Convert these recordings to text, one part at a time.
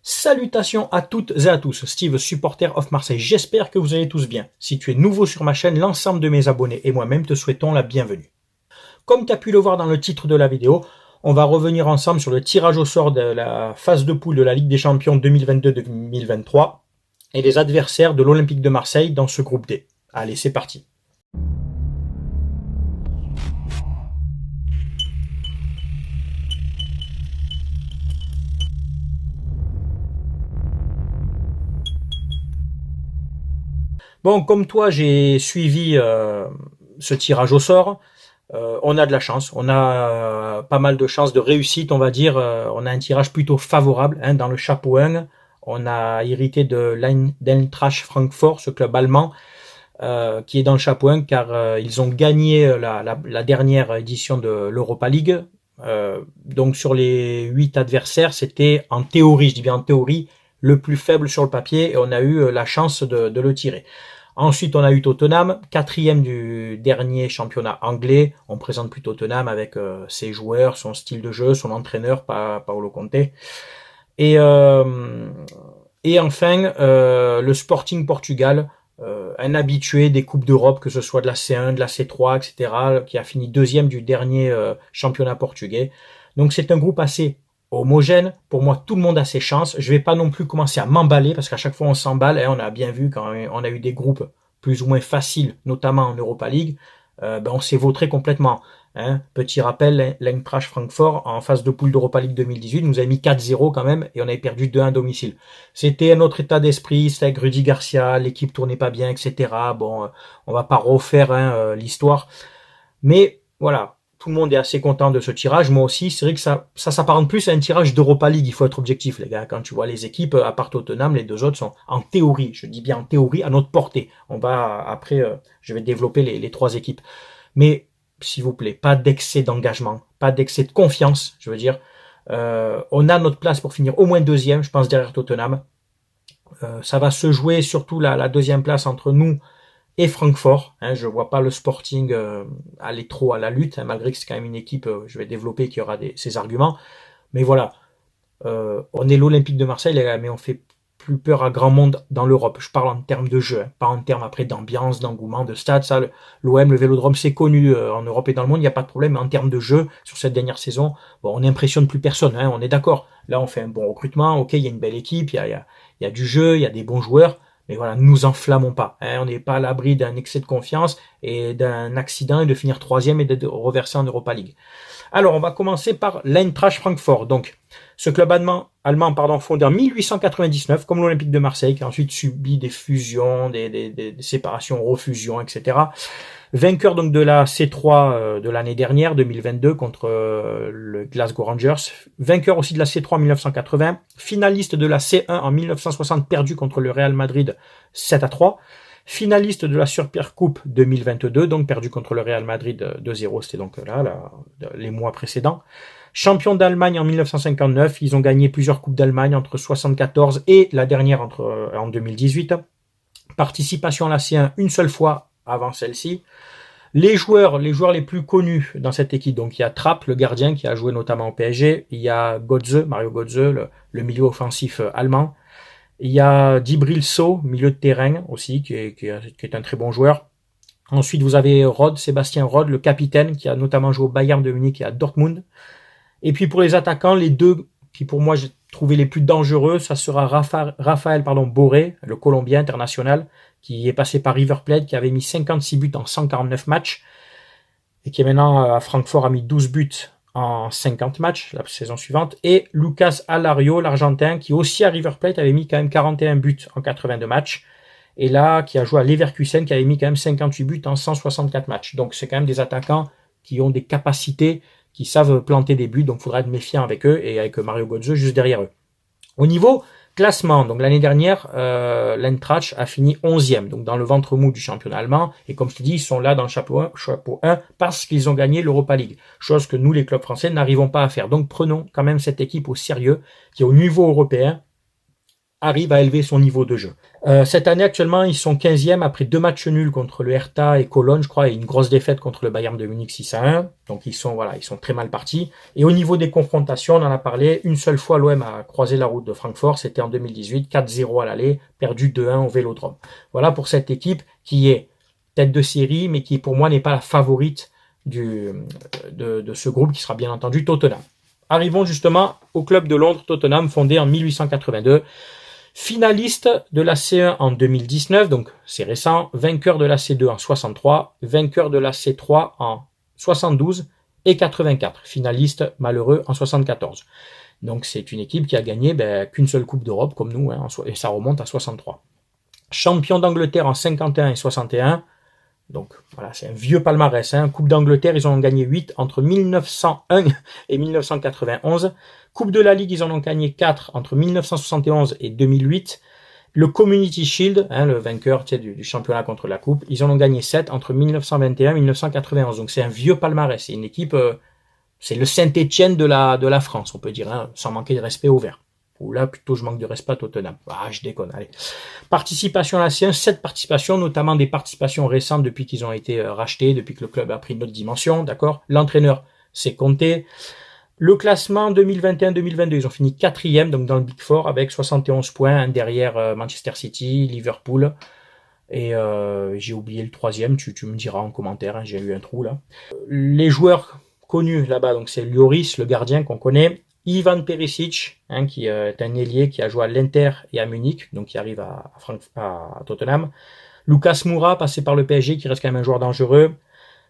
Salutations à toutes et à tous, Steve, supporter of Marseille, j'espère que vous allez tous bien. Si tu es nouveau sur ma chaîne, l'ensemble de mes abonnés et moi-même te souhaitons la bienvenue. Comme tu as pu le voir dans le titre de la vidéo, on va revenir ensemble sur le tirage au sort de la phase de poule de la Ligue des Champions 2022-2023 et les adversaires de l'Olympique de Marseille dans ce groupe D. Allez, c'est parti. Bon, comme toi, j'ai suivi ce tirage au sort. On a de la chance, on a pas mal de chances de réussite, on va dire. On a un tirage plutôt favorable dans le chapeau 1. On a hérité d'Eintracht Francfort, ce club allemand, qui est dans le chapeau 1 car ils ont gagné la dernière édition de l'Europa League. Donc sur les 8 adversaires, c'était en théorie, je dis bien en théorie, le plus faible sur le papier et on a eu la chance de le tirer. Ensuite, on a eu Tottenham, quatrième du dernier championnat anglais. On présente plus Tottenham avec ses joueurs, son style de jeu, son entraîneur, Paolo Conte. Et enfin, le Sporting Portugal, un habitué des Coupes d'Europe, que ce soit de la C1, de la C3, etc., qui a fini deuxième du dernier championnat portugais. Donc c'est un groupe assez homogène. Pour moi, tout le monde a ses chances. Je vais pas non plus commencer à m'emballer parce qu'à chaque fois on s'emballe. Et on a bien vu quand on a eu des groupes plus ou moins faciles, notamment en Europa League, on s'est vautré complètement. Petit rappel, l'Eintracht Francfort en phase de poule d'Europa League 2018 nous a mis 4-0 quand même et on avait perdu 2-1 à domicile. C'était un autre état d'esprit, c'était avec Rudy Garcia, l'équipe tournait pas bien, etc. Bon, on va pas refaire l'histoire, mais voilà. Tout le monde est assez content de ce tirage, moi aussi. C'est vrai que ça s'apparente plus à un tirage d'Europa League. Il faut être objectif, les gars. Quand tu vois les équipes, à part Tottenham, les deux autres sont en théorie, je dis bien en théorie, à notre portée. On va, après, je vais développer les trois équipes. Mais, s'il vous plaît, pas d'excès d'engagement, pas d'excès de confiance, je veux dire. On a notre place pour finir au moins deuxième, je pense, derrière Tottenham. Ça va se jouer surtout la deuxième place entre nous et Francfort. Je vois pas le Sporting aller trop à la lutte, malgré que c'est quand même une équipe, je vais développer, qui aura ses arguments. Mais voilà, on est l'Olympique de Marseille, les gars, mais on fait plus peur à grand monde dans l'Europe. Je parle en termes de jeu, pas en termes après d'ambiance, d'engouement, de stade. Ça, l'OM, le Vélodrome, c'est connu en Europe et dans le monde, il n'y a pas de problème. Mais en termes de jeu, sur cette dernière saison, bon, on n'impressionne plus personne, on est d'accord. Là, on fait un bon recrutement, ok, il y a une belle équipe, il y a du jeu, il y a des bons joueurs. Mais voilà, ne nous enflammons pas. On n'est pas à l'abri d'un excès de confiance et d'un accident et de finir troisième et de reverser en Europa League. Alors, on va commencer par l'Eintracht Francfort. Donc, ce club allemand fondé en 1899, comme l'Olympique de Marseille, qui a ensuite subi des fusions, des séparations, refusions, etc. Vainqueur donc de la C3 de l'année dernière, 2022, contre le Glasgow Rangers. Vainqueur aussi de la C3 en 1980. Finaliste de la C1 en 1960, perdu contre le Real Madrid 7-3. Finaliste de la Super Coupe 2022, donc perdu contre le Real Madrid 2-0, c'était donc là, les mois précédents. Champion d'Allemagne en 1959, ils ont gagné plusieurs Coupes d'Allemagne entre 1974 et la dernière en 2018. Participation à la C1 une seule fois avant celle-ci. Les joueurs les plus connus dans cette équipe, donc il y a Trapp, le gardien, qui a joué notamment au PSG. Il y a Götze, Mario Götze, le milieu offensif allemand. Il y a Djibril Sow, milieu de terrain aussi, qui est un très bon joueur. Ensuite, vous avez Sébastien Rode, le capitaine, qui a notamment joué au Bayern de Munich et à Dortmund. Et puis pour les attaquants, les deux qui pour moi j'ai trouvé les plus dangereux, ça sera Raphaël Borré, le Colombien international, qui est passé par River Plate, qui avait mis 56 buts en 149 matchs, et qui est maintenant à Francfort, a mis 12 buts en 50 matchs la saison suivante, et Lucas Alario, l'Argentin, qui aussi à River Plate avait mis quand même 41 buts en 82 matchs, et là qui a joué à Leverkusen, qui avait mis quand même 58 buts en 164 matchs. Donc c'est quand même des attaquants qui ont des capacités, qui savent planter des buts, donc il faudra être méfiant avec eux, et avec Mario Götze juste derrière eux. Au niveau classement, donc l'année dernière, l'Eintracht a fini 11e, donc dans le ventre mou du championnat allemand, et comme je te dis, ils sont là dans le chapeau 1 parce qu'ils ont gagné l'Europa League, chose que nous, les clubs français, n'arrivons pas à faire. Donc prenons quand même cette équipe au sérieux, qui est au niveau européen, arrive à élever son niveau de jeu. Cette année, actuellement, ils sont 15e après 2 matchs nuls contre le Hertha et Cologne, je crois, et une grosse défaite contre le Bayern de Munich 6-1. Donc ils sont très mal partis. Et au niveau des confrontations, on en a parlé, une seule fois l'OM a croisé la route de Francfort, c'était en 2018, 4-0 à l'aller, perdu 2-1 au Vélodrome. Voilà pour cette équipe qui est tête de série, mais qui pour moi n'est pas la favorite de ce groupe, qui sera bien entendu Tottenham. Arrivons justement au club de Londres, Tottenham, fondé en 1882. Finaliste de la C1 en 2019, donc c'est récent, vainqueur de la C2 en 63, vainqueur de la C3 en 72 et 84, finaliste malheureux en 74. Donc c'est une équipe qui a gagné qu'une seule Coupe d'Europe comme nous, et ça remonte à 63. Champion d'Angleterre en 51 et 61, donc voilà, c'est un vieux palmarès. Coupe d'Angleterre, ils en ont gagné 8 entre 1901 et 1991. Coupe de la Ligue, ils en ont gagné 4 entre 1971 et 2008. Le Community Shield, le vainqueur du championnat contre la Coupe, ils en ont gagné 7 entre 1921 et 1991. Donc c'est un vieux palmarès. C'est une équipe, c'est le Saint-Étienne de la France, on peut dire, sans manquer de respect au vert. Ou là, plutôt, je manque de respect à Tottenham. Je déconne, allez. Participation à la C1, 7 participations, notamment des participations récentes depuis qu'ils ont été rachetés, depuis que le club a pris une autre dimension, d'accord. L'entraîneur, c'est Conte. Le classement 2021-2022, ils ont fini 4e, donc dans le Big Four, avec 71 points, derrière Manchester City, Liverpool. Et j'ai oublié le 3e, tu me diras en commentaire, j'ai eu un trou là. Les joueurs connus là-bas, donc c'est Lloris, le gardien qu'on connaît. Ivan Perisic, qui est un ailier qui a joué à l'Inter et à Munich, donc qui arrive à Tottenham. Lucas Moura, passé par le PSG, qui reste quand même un joueur dangereux.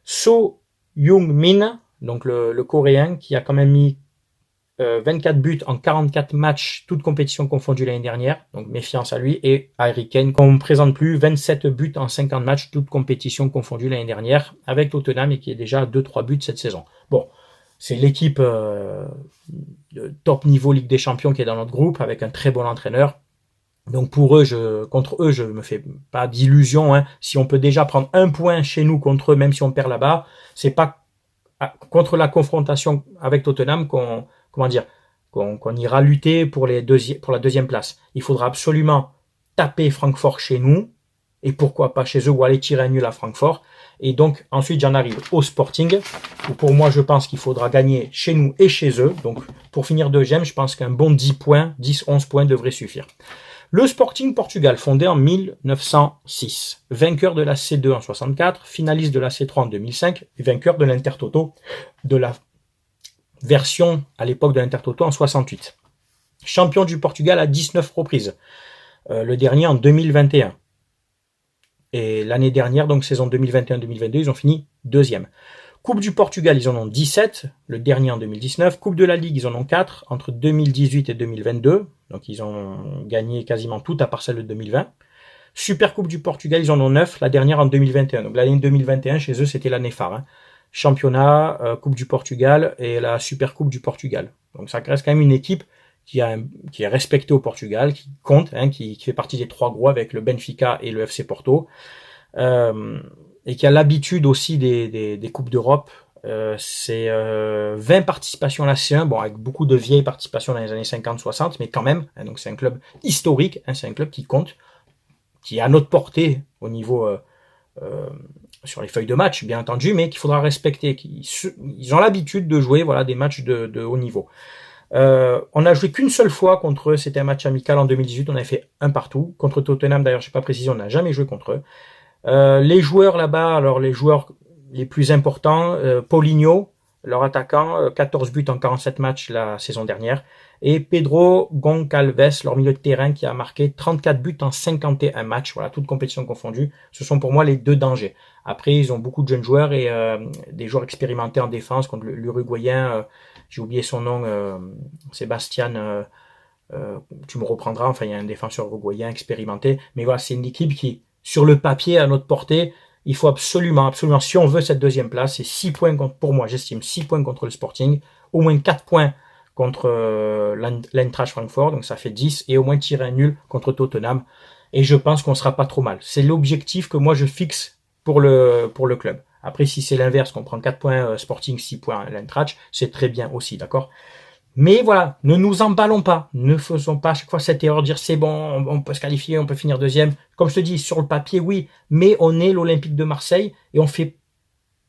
So Heung-min, donc le Coréen, qui a quand même mis 24 buts en 44 matchs, toutes compétitions confondues l'année dernière, donc méfiance à lui. Et Harry Kane, qu'on ne présente plus, 27 buts en 50 matchs, toutes compétitions confondues l'année dernière, avec Tottenham, et qui est déjà à 2-3 buts cette saison. Bon, c'est l'équipe de top niveau Ligue des Champions qui est dans notre groupe, avec un très bon entraîneur. Donc pour eux, contre eux, je me fais pas d'illusions. Si on peut déjà prendre un point chez nous contre eux, même si on perd là-bas, c'est pas contre la confrontation avec Tottenham qu'on ira lutter pour la deuxième place. Il faudra absolument taper Francfort chez nous, et pourquoi pas chez eux, ou aller tirer un nul à Francfort. Et donc, ensuite, j'en arrive au Sporting, où pour moi, je pense qu'il faudra gagner chez nous et chez eux. Donc, pour finir deuxième, je pense qu'un bon 10-11 points devrait suffire. Le Sporting Portugal, fondé en 1906, vainqueur de la C2 en 64, finaliste de la C3 en 2005, et vainqueur de l'Intertoto, de la version à l'époque de l'Intertoto en 68. Champion du Portugal à 19 reprises, le dernier en 2021. Et l'année dernière, donc saison 2021-2022, ils ont fini deuxième. Coupe du Portugal, ils en ont 17, le dernier en 2019. Coupe de la Ligue, ils en ont 4 entre 2018 et 2022. Donc ils ont gagné quasiment tout à part celle de 2020. Super Coupe du Portugal, ils en ont 9, la dernière en 2021. Donc l'année 2021, chez eux, c'était l'année phare. Championnat, Coupe du Portugal et la Super Coupe du Portugal. Donc ça reste quand même une équipe qui est respectée au Portugal, qui compte, qui fait partie des 3 gros avec le Benfica et le FC Porto. Et qui a l'habitude aussi des Coupes d'Europe. C'est 20 participations à la C1, bon, avec beaucoup de vieilles participations dans les années 50-60, mais quand même, donc c'est un club historique, c'est un club qui compte, qui est à notre portée au niveau sur les feuilles de match, bien entendu, mais qu'il faudra respecter. Ils ont l'habitude de jouer des matchs de haut niveau. On a joué qu'une seule fois contre eux, c'était un match amical en 2018, on avait fait 1 partout. Contre Tottenham, d'ailleurs, je sais pas précisé, on n'a jamais joué contre eux. Les joueurs là-bas, alors les joueurs les plus importants, Paulinho, leur attaquant, 14 buts en 47 matchs la saison dernière, et Pedro Goncalves, leur milieu de terrain, qui a marqué 34 buts en 51 matchs, toutes compétitions confondues. Ce sont pour moi les 2 dangers. Après, ils ont beaucoup de jeunes joueurs et des joueurs expérimentés en défense, contre l'Uruguayen, j'ai oublié son nom, Sébastien, tu me reprendras, il y a un défenseur uruguayen expérimenté, mais c'est une équipe qui, sur le papier, à notre portée, il faut absolument, si on veut cette deuxième place, c'est 6 points pour moi, j'estime 6 points contre le Sporting, au moins 4 points contre l'Eintracht Francfort, donc ça fait 10, et au moins tirer un nul contre Tottenham, et je pense qu'on sera pas trop mal. C'est l'objectif que moi je fixe pour le club. Après, si c'est l'inverse, qu'on prend 4 points Sporting, 6 points l'Eintracht, c'est très bien aussi, d'accord? Mais voilà, ne nous emballons pas. Ne faisons pas à chaque fois cette erreur de dire c'est bon, on peut se qualifier, on peut finir deuxième. Comme je te dis, sur le papier, oui, mais on est l'Olympique de Marseille et on fait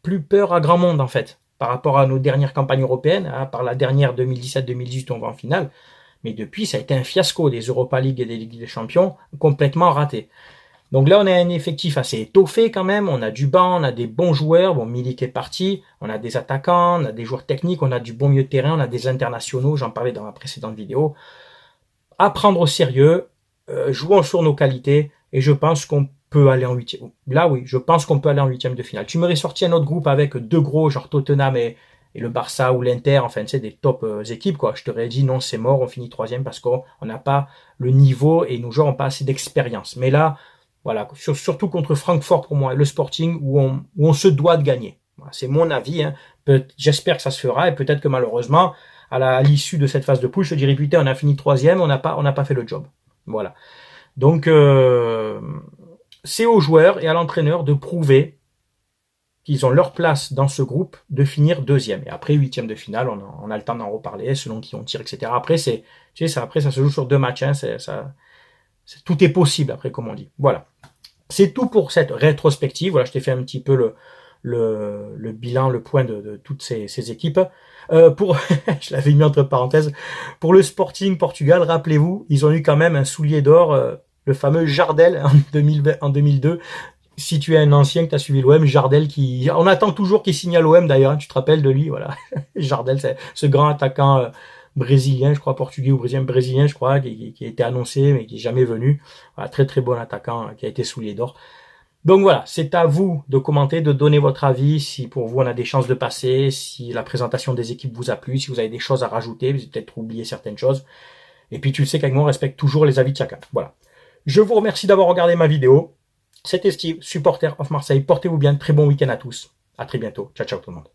plus peur à grand monde en fait par rapport à nos dernières campagnes européennes, hein, par la dernière 2017-2018 on va en finale, mais depuis ça a été un fiasco des Europa League et des Ligues des Champions complètement ratés. Donc là on a un effectif assez étoffé quand même, on a du banc, on a des bons joueurs, bon Milik est parti, on a des attaquants, on a des joueurs techniques, on a du bon milieu de terrain, on a des internationaux, j'en parlais dans ma précédente vidéo. À prendre au sérieux, jouons sur nos qualités et je pense qu'on peut aller en huitième. Là, oui, je pense qu'on peut aller en huitième de finale. Tu m'aurais sorti un autre groupe avec deux gros, genre Tottenham et le Barça ou l'Inter, enfin, tu sais, des top équipes, quoi. Je t'aurais dit non, c'est mort, on finit troisième parce qu'on n'a pas le niveau et nos joueurs n'ont pas assez d'expérience. Mais là, voilà, surtout contre Francfort pour moi, le Sporting, où on se doit de gagner. Voilà, c'est mon avis, hein. J'espère que ça se fera et peut-être que malheureusement, à l'issue de cette phase de poule, je te dirais, putain, on a fini troisième, on n'a pas fait le job. Voilà. Donc, c'est aux joueurs et à l'entraîneur de prouver qu'ils ont leur place dans ce groupe, de finir deuxième. Et après, huitième de finale, on a le temps d'en reparler, selon qui on tire, etc. Après, tu sais, ça se joue sur 2 matchs, hein, tout est possible, après, comme on dit. Voilà. C'est tout pour cette rétrospective. Voilà, je t'ai fait un petit peu le bilan, le point de toutes ces équipes. Je l'avais mis entre parenthèses, pour le Sporting Portugal, rappelez-vous, ils ont eu quand même un soulier d'or, le fameux Jardel en 2002. Si tu es un ancien que tu as suivi l'OM, Jardel on attend toujours qu'il signe à l'OM d'ailleurs, hein, tu te rappelles de lui, voilà. Jardel, c'est ce grand attaquant brésilien, je crois, portugais ou brésilien, je crois, qui a été annoncé mais qui est jamais venu. Voilà, très très bon attaquant qui a été soulier d'or. Donc voilà, c'est à vous de commenter, de donner votre avis, si pour vous on a des chances de passer, si la présentation des équipes vous a plu, si vous avez des choses à rajouter, vous avez peut-être oublié certaines choses. Et puis tu le sais qu'avec moi on respecte toujours les avis de chacun. Voilà. Je vous remercie d'avoir regardé ma vidéo. C'était Steve, supporter of Marseille. Portez-vous bien, très bon week-end à tous. À très bientôt. Ciao ciao tout le monde.